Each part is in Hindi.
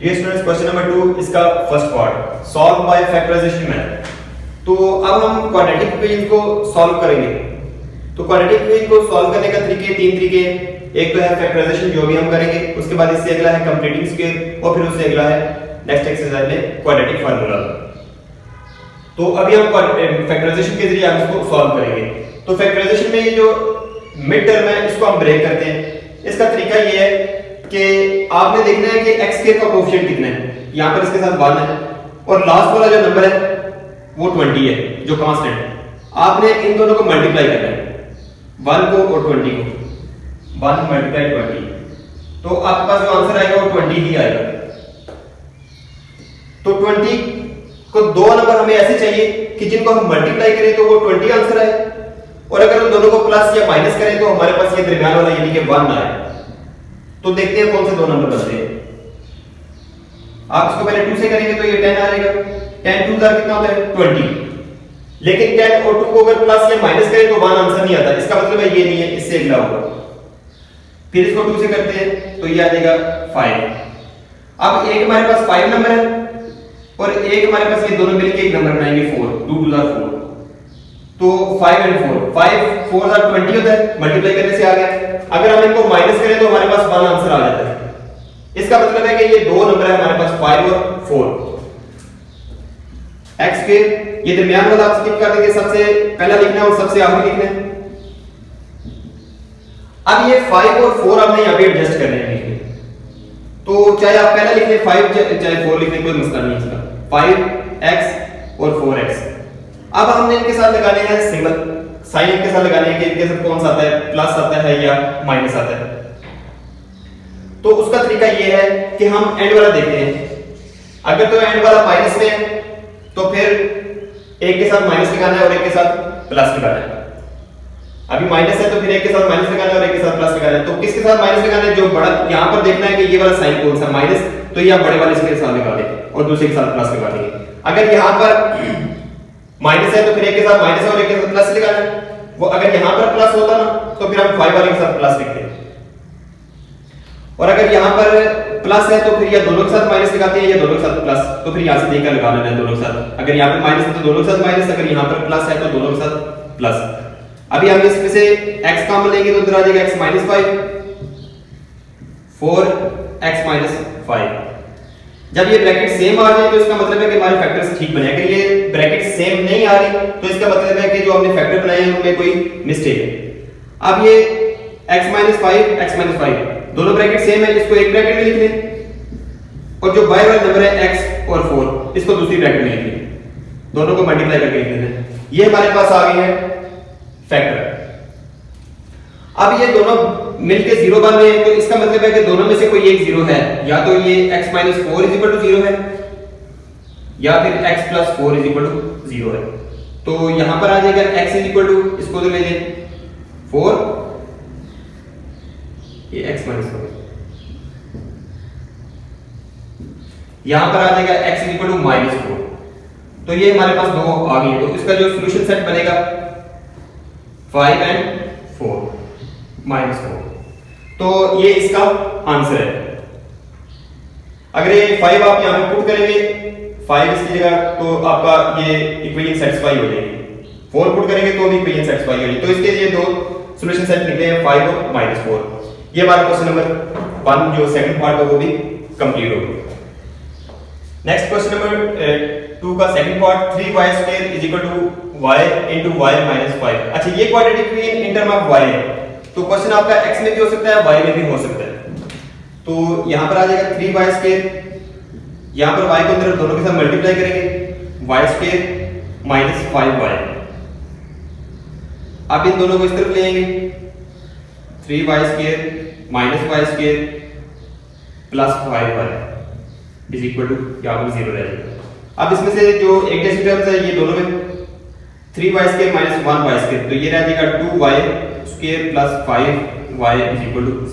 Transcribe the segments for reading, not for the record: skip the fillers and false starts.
ये स्टूडेंट्स क्वेश्चन नंबर 2 इसका first part solve by factorisation method. तो अब हम क्वाड्रेटिक इक्वेशन को सॉल्व करेंगे। तो क्वाड्रेटिक इक्वेशन को सॉल्व करने का तीन तरीके हैं। एक तो है फैक्टराइजेशन जो भी हम करेंगे, उसके बाद इससे अगला है कंप्लीटिंग स्क्वायर और फिर उससे अगला है नेक्स्ट एक्सरसाइज में क्वाड्रेटिक फार्मूला। तो अभी हम फैक्टराइजेशन के जरिए हम इसको सॉल्व करेंगे। तो फैक्टराइजेशन में ये जो मिड टर्म है इसको हम ब्रेक करते हैं। इसका तरीका ये है कि आपने देखना है कि x के का कोएफिशिएंट कितना है। यहां पर इसके साथ 1 है और लास्ट वाला जो नंबर है वो 20 है जो कांस्टेंट है। आपने इन दोनों को मल्टीप्लाई करना है, 1 को और 20 को। 1 मल्टीप्लाई 20, तो आपके पास जो आंसर आएगा वो 20 ही आएगा। तो 20 को दो नंबर हमें ऐसे चाहिए कि जिनको हम मल्टीप्लाई करें तो वो 20 आंसर आए, और अगर उन दोनों को प्लस या माइनस करें तो हमारे पास ये दरमियान वाला यानी कि 1 आए। तो देखते हैं कौन से दो नंबर बनते हैं। आप इसको पहले 2 से करेंगे तो ये 10 आएगा। 10 2 कितना होता है 20। लेकिन 10 और 2 को अगर प्लस या माइनस करें तो 1 आंसर नहीं आता। इसका मतलब है ये नहीं है, इससे अगला होगा। फिर इसको 2 से करते हैं तो ये आ जाएगा 5। अब एक हमारे पास 5 नंबर है और एक हमारे पास ये दोनों मिलके एक नंबर बनाएंगे 4। 2 2 4। तो 5 और 4, 5 4 20 होता है, मल्टीप्लाई करने से आ गया। अगर हम इनको माइनस करें तो हमारे पास 1 आंसर आ जाता है। इसका मतलब है कि ये दो नंबर है हमारे पास 5 और 4। x के ये दरमियान वाला आप स्किप कर देंगे, सबसे पहला लिखना है और सबसे आखिरी लिखना है। अब ये 5 और 4 आपने यहां पे एडजस्ट करने हैं। तो चाहे आप पहला लिख लें 5 चाहे 4 लिख लें, कोई मसला नहीं इसका। 5x और 4x। अब हमने इनके साथ लगाने हैं सिंबल, साइन इनके साथ लगाने हैं कि इनके साथ कौन सा आता है, प्लस आता है या माइनस आता है। तो उसका तरीका ये है कि हम एंड वाला देखते हैं। अगर तो एंड वाला माइनस में है तो फिर एक के साथ माइनस लगाना है और एक के साथ प्लस लगाना है। अभी माइनस है तो फिर एक के साथ माइनस लगाना है और एक के साथ प्लस लगाना है। तो किसके साथ माइनस लगाना है, जो बड़ा यहां पर देखना है कि ये वाला साइन कौन सा माइनस, तो ये आप बड़े वाले इसके साथ लगा देंगे और दूसरे के साथ प्लस लगा देंगे। अगर यहां पर माइनस है तो फिर एक के साथ माइनस है और एक के साथ प्लस लगाना है। वो अगर यहां पर प्लस होता ना तो फिर हम 5 वाले के साथ प्लस लिखते हैं, और अगर यहां पर प्लस है तो फिर या दोनों के साथ माइनस लगाते हैं या दोनों के साथ प्लस। तो फिर यहां से देखकर लगा लेना है दोनों के साथ। अगर यहां पर माइनस है तो दोनों के साथ माइनस, अगर यहां पर प्लस है तो दोनों के साथ प्लस। अभी हम इसमें से x कॉमन लेंगे तो इधर आ जाएगा x - 5 4x - 5। जब ये ब्रैकेट सेम आ जाए तो इसका मतलब है कि हमारे फैक्टर्स ठीक बने। अगर ये ब्रैकेट सेम नहीं आ रही तो इसका मतलब है कि जो हमने फैक्टर बनाए हैं उनमें कोई मिस्टेक है। अब ये x - 5 x - 5 दोनों ब्रैकेट सेम है, इसको एक ब्रैकेट में लिख लें, और जो बाहर वाला नंबर है x और 4 इसको दूसरी ब्रैकेट में लिख लें। दोनों को मल्टीप्लाई करके लिख लेना। ये हमारे पास आ गए हैं फैक्टर। अब ये दोनों मिलके 0 बन रहे हैं तो इसका मतलब है कि दोनों में से कोई एक 0 है। या तो ये x - 4 0 है या फिर x + 4 0 है। तो यहां पर आ जाएगा x इसको तो ले लें 4, ये x - 4। यहां पर आ जाएगा x -4। तो ये हमारे पास दो आ गई। तो इसका जो सॉल्यूशन सेट बनेगा 5 और 4 -4। तो ये इसका आंसर है। अगर ये 5 आप यहां पे पुट करेंगे 5 इसकी जगह तो आपका ये इक्वेशन सेटिस्फाई हो जाएगी। 4 पुट करेंगे तो भी इक्वेशन सेटिस्फाई हो जाएगी। तो इसके ये दो सॉल्यूशन सेट निकले हैं 5 और -4। ये हमारा क्वेश्चन नंबर 1 जो सेकंड पार्ट है वो भी कंप्लीट हो गया। नेक्स्ट क्वेश्चन नंबर 2 का second part 3y² y into y - 5। अच्छा, ये quadratic equation in term of y है। तो क्वेश्चन आपका x में भी हो सकता है y में भी हो सकता है। तो यहां पर आ जाएगा 3y²। यहां पर y को अंदर दोनों के साथ मल्टीप्लाई करेंगे y² - 5y। अब इन दोनों को इस तरफ ले आएंगे 3y² - y² + 5y यहां पर 0 रह जाएगा। अब इसमें से जो एक डेसिमल टर्म्स है ये दोनों में 3y² - 1y², तो ये रह जाएगा 2y² + 5y =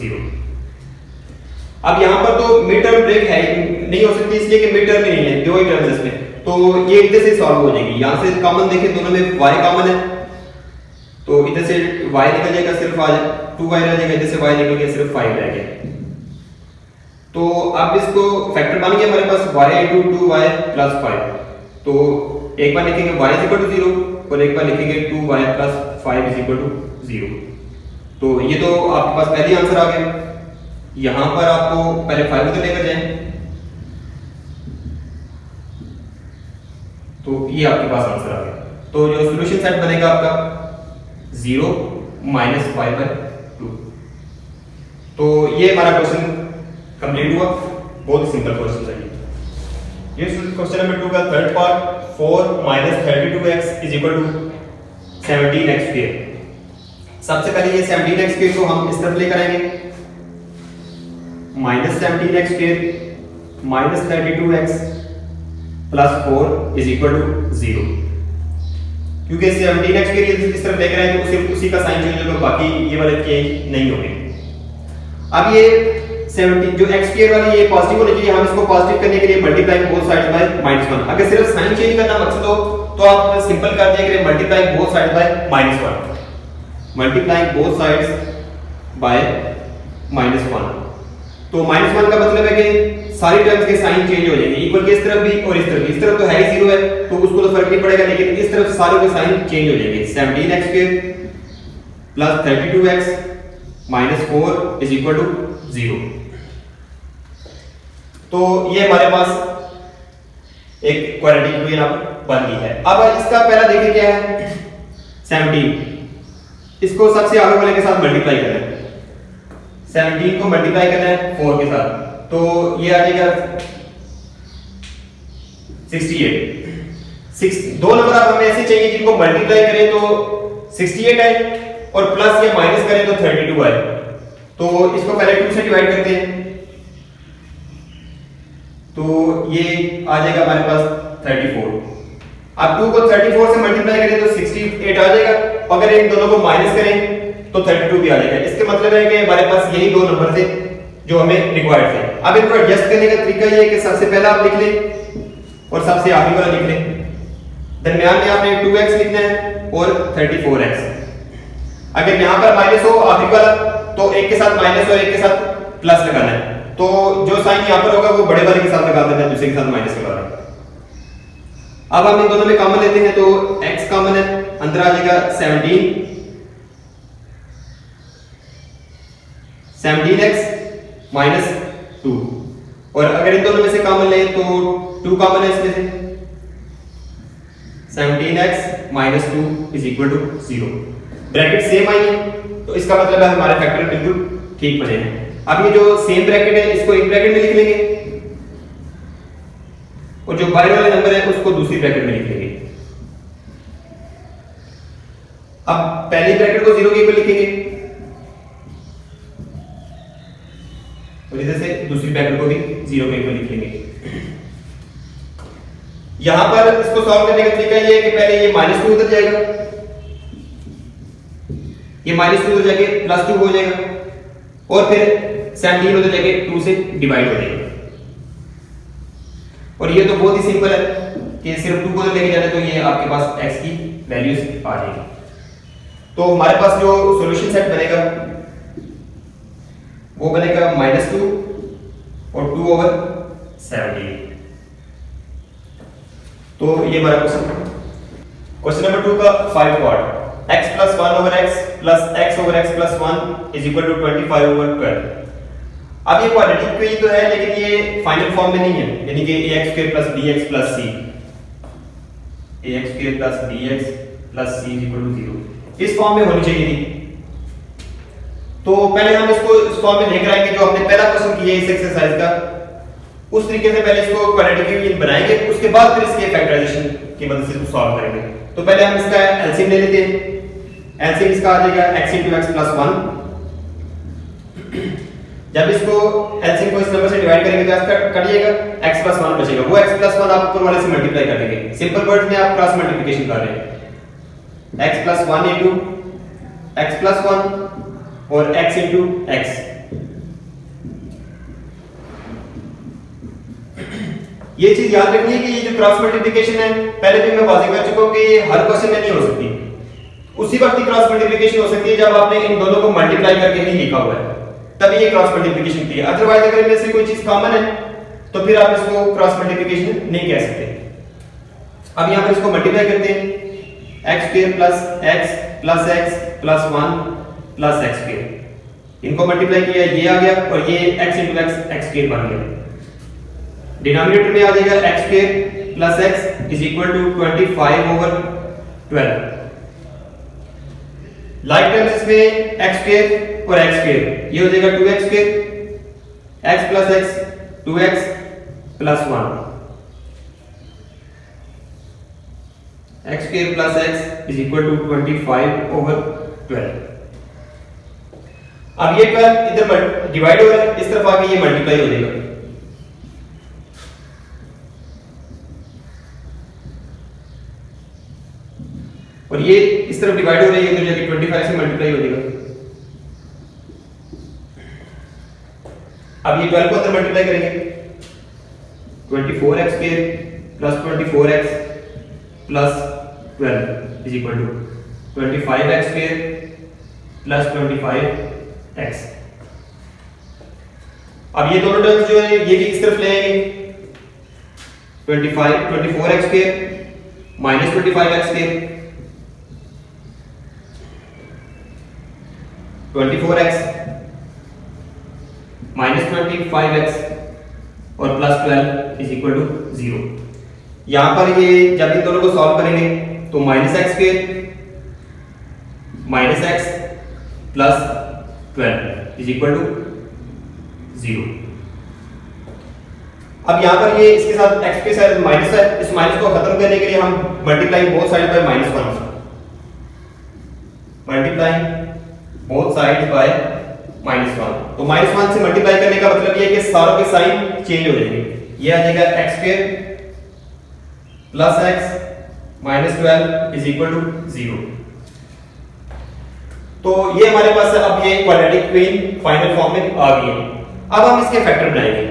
0। अब यहां पर तो मिड टर्म ब्रेक है नहीं हो सकती, इसलिए कि मिड टर्म ही नहीं है, दो ही टर्म्स इसमें। तो ये इधर से सॉल्व हो जाएगी। यहां से कॉमन देखें दोनों में y कॉमन है तो इधर से y निकल जाएगा, सिर्फ आ 2y रह जाएगा, इधर से y निकल गया, सिर्फ 5 रह गया। तो अब इसको फैक्टर बन गया हमारे पास y इंटू 2y प्लस 5। तो एक बार लिखेंगे y इज इक्वल टू 0 और एक बार लिखेंगे 2y plus 5 is equal to 0। तो ये तो आपके पास पहले आंसर आ गया। यहां पर आपको पहले 5 उधर लेकर जाएं, तो ये आपके पास आंसर आ गया। तो जो सॉल्यूशन सेट बनेगा आपका 0 माइनस 5/2। तो ये हमारा क्वेश्चन कंप्लीट हुआ। बहुत सिंपल क्वेश्चन है ये। क्वेश्चन नंबर 2 का third part 4 minus 32x is equal to 17x square. सबसे पहले ये 17x स्क्वायर को हम इस तरफ लेकर आएंगे, minus 17x square minus 32x plus 4 is equal to 0। क्योंकि 17x स्क्वायर इस तरफ लेकर आए तो सिर्फ उसी का साइन चेंज होगा, बाकी ये वाले चेंज नहीं होंगे। अब ये 17 जो x स्क्वायर वाली ये पॉजिटिव होनी चाहिए, हम इसको पॉजिटिव करने के लिए मल्टीप्लाई बोथ साइड्स बाय -1। अगर सिर्फ साइन चेंज करना मकसद हो तो आप सिंपल कर दिया करें multiply both sides by -1, multiply both sides by -1। तो -1 का मतलब है कि सारी टर्म्स के साइन चेंज हो जाएंगे, इक्वल के इस तरफ भी और इस तरफ भी। इस तरफ तो है ही 0 है तो उसको तो फर्क नहीं पड़ेगा, लेकिन इस तरफ सारों के साइन चेंज हो जाएंगे। 17x square plus 32x minus 4 is equal to 0। तो ये हमारे पास एक क्वाड्रेटिक इक्वेशन अब बन गई है। अब इसका पहला देखिए क्या है, 17 इसको सबसे आगे वाले के साथ मल्टीप्लाई करना है। 17 को मल्टीप्लाई करना है 4 के साथ, तो ये आ जाएगा 68। दो नंबर आप हमें ऐसे चाहिए जिनको मल्टीप्लाई करें तो 68 है और प्लस या माइनस करें तो 32 है। तो इसको पहले 2 से डिवाइड करते हैं, तो ये आ जाएगा हमारे पास 34। अब 2 को 34 से मल्टीप्लाई करें तो 68 आ जाएगा, अगर इन दोनों को माइनस करें तो 32 भी आ जाएगा। इसके मतलब है कि हमारे पास यही दो नंबर थे जो हमें रिक्वायर्ड थे। अब इनको एडजस्ट करने का तरीका ये है कि सबसे पहला आप लिख लें और सबसे आखिरी वाला लिख लें, दरमियान में आपने 2x लिखना है और 34x। अगर यहां पर माइनस हो आखिरी वाला तो एक के साथ माइनस और एक के साथ प्लस लगाना है, तो जो साइन यहां पर होगा वो बड़े वाले के साथ लगा देना है, दूसरे के साथ माइनस लगा देना है। अब हम इन दोनों में कॉमन लेते हैं तो x कॉमन है, अंदर आ जाएगा 17x माइनस 2, और अगर इन दोनों में से कॉमन लें तो 2 कॉमन है इसमें से, 17x minus 2 is equal to 0। Bracket same I है तो इसका मतलब है हमारे फैक्टर बिल्कुल ठीक बने हैं। अब ये जो सेम ब्रैकेट है इसको एक ब्रैकेट में लिख लेंगे और जो बाहर वाले नंबर है उसको दूसरी ब्रैकेट में लिख लेंगे। अब पहली ब्रैकेट को 0 के इक्वल लिखेंगे और इधर से दूसरी ब्रैकेट को भी 0 के इक्वल लिख लेंगे। यहां पर इसको सॉल्व करने का तरीका ये है कि पहले ये -2 उधर जाएगा, ये -2 उधर जाके +2 हो जाएगा और फिर 17 उधर जाके 2 से डिवाइड हो जाएगा। और ये तो बहुत ही सिंपल है कि सिर्फ 2 को उधर लेके जाना तो ये आपके पास x की वैल्यूज आ जाएगी। तो हमारे पास जो सॉल्यूशन सेट बनेगा वो बनेगा -2 और 2/17। तो ये हमारा क्वेश्चन नंबर 2 का 5 part, x plus 1/x plus x/x plus 1 is equal to 25/12। अब ये क्वाड्रेटिक इक्वेशन तो है लेकिन ये फाइनल फॉर्म में नहीं है, यानी कि ax² plus bx plus c, ax² plus bx plus c is equal to 0 इस फॉर्म में होनी चाहिए थी। तो पहले हम इसको इस फॉर्म में लेकर आएंगे जो हमने पहला क्वेश्चन किया इस एक्सरसाइज का, उस तरीके से पहले इसको क्वाड्रेटिक इक्वेशन बनाएंगे, उसके बाद फिर इसके फैक्टराइजेशन की मदद से इसको सॉल्व करेंगे। तो पहले हम इसका एलसीएम ले लेते हैं। एलसीएम इसका आ जाएगा x into x plus 1। जब इसको एलसीएम को इस नंबर से डिवाइड करेंगे तो इसका कट जाएगा, x plus 1 बचेगा, वो x plus 1 आप ऊपर वाले से मल्टीप्लाई कर देंगे। सिंपल वर्ड्स में आप क्रॉस मल्टीप्लिकेशन कर रहे हैं, x plus 1 into x plus 1 और x into x। ये चीज याद रखनी है कि ये जो क्रॉस मल्टीप्लिकेशन है पहले भी मैं वाज़ेह कर चुका हूं कि ये हर क्वेश्चन में नहीं हो सकती, उसी वक्त ही क्रॉस मल्टीप्लिकेशन हो सकती है जब आपने इन दोनों को मल्टीप्लाई करके ही लिखा हुआ है। तभी ये क्रॉस मल्टीप्लिकेशन होती है। अदरवाइज अगर इनमें से कोई चीज कॉमन है तो फिर आप इसको क्रॉस मल्टीप्लिकेशन नहीं कह सकते। अब यहां पर इसको मल्टीप्लाई करते हैं, x² + x + x + 1 + x²। इनको मल्टीप्लाई किया, ये आ गया और ये x × x x² बन गया। डिनोमिनेटर में आ जाएगा x² + x = 25/12। लाइक टर्म्स इसमें x² और x², ये हो जाएगा 2x², x + x 2x + 1, x² + x = 25/12। अब ये 12 इधर डिवाइड हो रहा है, इस तरफ आके ये मल्टीप्लाई हो जाएगा। और ये इस तरफ डिवाइड हो रही है, इधर जाके 25 से मल्टीप्लाई हो जाएगा। अब ये 12 को अंदर मल्टीप्लाई करेंगे, 24x² + 24x + 12 = 25x² + 25x। अब ये दोनों टर्म्स जो है ये भी इस तरफ ले आएंगे, 24x² - 25x², 24x - 25x और +12 = 0। यहां पर ये जब इन दोनों को सॉल्व करेंगे तो -x² - x + 12 = 0। अब यहां पर ये इसके साथ x के साथ माइनस है, इस माइनस को खत्म करने के लिए हम multiply both side by -1, multiply both side by -1। तो -1 से मल्टीप्लाई करने का मतलब ये है कि सारों के साइन चेंज हो जाएंगे। ये आ जाएगा x² + x - 12 = 0। तो ये हमारे पास अब ये क्वाड्रेटिक इक्वेशन फाइनल फॉर्म में आ गई है। अब हम इसके फैक्टर बनाएंगे।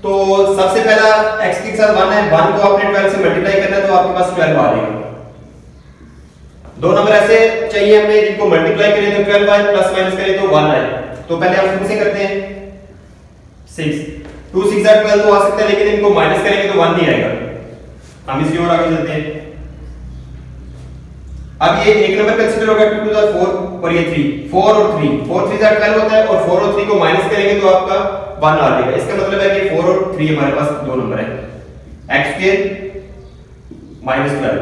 तो सबसे पहला x के साथ 1 है, 1 को आपने 12 से मल्टीप्लाई करना है तो आपके पास 12 आ जाएगा। दो नंबर ऐसे चाहिए हमें जिनको मल्टीप्लाई करें तो 12 आए, प्लस माइनस करें तो 1 आए। तो पहले हम शुरू से करते हैं, 6 2 6 12 तो आ सकता है, लेकिन इनको माइनस करेंगे तो 1 नहीं आएगा। हम इसकी ओर आगे चलते हैं। अब ये एक नंबर कंसीडर होगा 2 2 4 और ये 3 4 और 3 4 3 12 होता है, और 4 और 3 को माइनस करेंगे तो आपका 1 आ जाएगा। इसका मतलब है कि 4 और 3 हमारे पास दो नंबर है, x² - 12।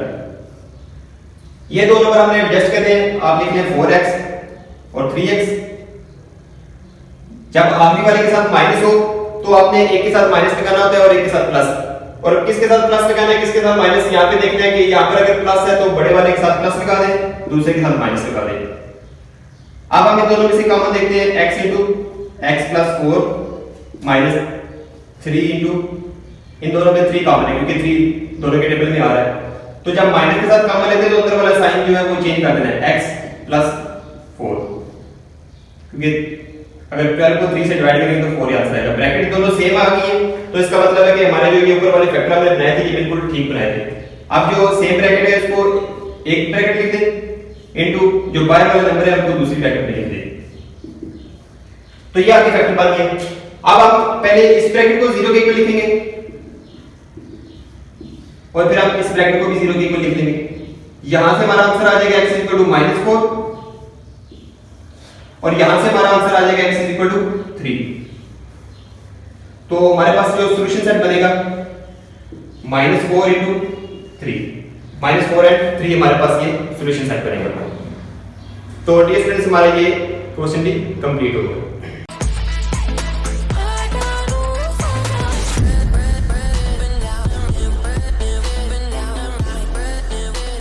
ये दो नंबर हमने एडजस्ट करने हैं। आप लिख लें 4x और 3x। जब आखिरी वाले के साथ माइनस हो तो आपने एक के साथ माइनस लगाना होता है और एक के साथ प्लस। और किसके साथ प्लस लगाना है, किसके साथ माइनस, यहां पे देखना है कि यहां पर अगर प्लस है तो बड़े वाले के साथ प्लस लगा दें, दूसरे के साथ माइनस लगा दें। अब हम इन दोनों में से कॉमन देखते हैं, x × x + 4 - 3 इन दोनों में 3 कॉमन है क्योंकि 3 दोनों के टेबल में आ रहा है। तो जब माइनस के साथ कॉमन लेते हैं तो अंदर वाला साइन जो है वो चेंज कर देना है, x + 4, क्योंकि अगर 12 को 3 से डिवाइड करेंगे तो 4 ही आंसर आएगा। ब्रैकेट दोनों सेम आ गई है तो इसका मतलब है कि हमारे जो ये ऊपर वाले फैक्टर हमने बनाए थे ये बिल्कुल ठीक बनाए थे। अब जो सेम ब्रैकेट है इसको एक ब्रैकेट लिख दें, इनटू जो बाहर वाला नंबर है हमको दूसरी ब्रैकेट में लिख दें। तो ये आपके फैक्टर बन गए। अब हम पहले इस ब्रैकेट को 0 के इक्वल लिखेंगे और फिर हम इस ब्रैकेट को भी 0 के इक्वल लिख लेंगे। यहां से हमारा आंसर आ जाएगा x = -4 और यहां से हमारा आंसर आ जाएगा x = 3। तो हमारे पास जो सॉल्यूशन सेट बनेगा -4 × 3, -4 और 3 हमारे पास ये सॉल्यूशन सेट बनेगा। तो डियर स्टूडेंट्स हमारा ये क्वेश्चन भी कंप्लीट हो गया।